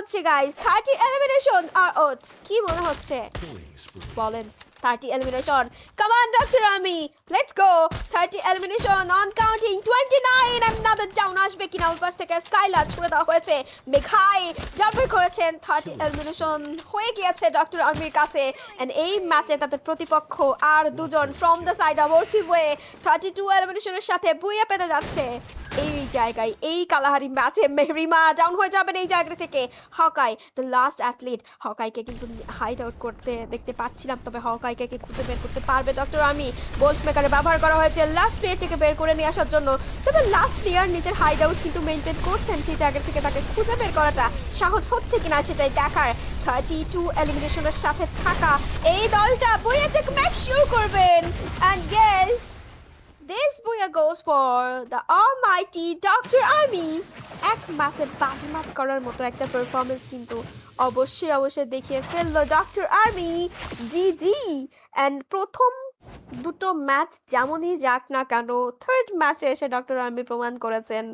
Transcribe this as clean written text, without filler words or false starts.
হচ্ছে guys 30 elimination আর ওট কি মনে হচ্ছে বলেন 30 elimination. Come on, Dr. Ami. Let's go. 30 elimination on counting 29. Another down আসবে কিনা ওই পাশ থেকে স্কাইলার ছুড়ে দেওয়া হয়েছে মেঘাই জাম্পার করেছেন 30 elimination হয়ে গিয়েছে ডক্টর আমির কাছে এন্ড এই ম্যাচে তাদের প্রতিপক্ষ আর দুজন ফ্রম দ্য সাইড অফ ওরথিওয়ে 32 এলিমিনেশনের সাথে বুইয়া পেতে যাচ্ছে এই জায়গায় এই কালাহারি ম্যাচে মেহরিমা ডাউন হয়ে যাবেন এই জায়গা থেকে হকাই দ্য লাস্ট অ্যাথলিট হকাইকে কিন্তু হাইড আউট করতে দেখতে পাচ্ছিলাম তবে হকাইকে কি খুঁজে বের করতে পারবে ডক্টর আমি বোল্ট মেকারে ব্যবহার করা হয়েছে লাস্ট প্লেয়ারটিকে বের করে নিয়ে আসার জন্য তবে লাস্ট প্লেয়ার নিজের হাইড আউট কিন্তু মেনটেন করছেন সেই জায়গা থেকে তাকে খুঁজে বের করাটা সহজ হচ্ছে কিনা সেটাই দেখার 32 এলিমিনেশনের সাথে থাকা এই দলটা বইয়াটেক ম্যাচ শুরু করবেন and goes This booyah goes for the almighty Dr. Army. এক ম্যাচে বাজিমাত করার মতো একটা পারফরমেন্স কিন্তু অবশ্যই দেখিয়ে ফেললো ডক্টর আর্মি জি এন্ড প্রথম দুটো ম্যাচ যেমনই যাক না কেন থার্ড ম্যাচে এসে ডক্টর আর্মি প্রমাণ করেছেন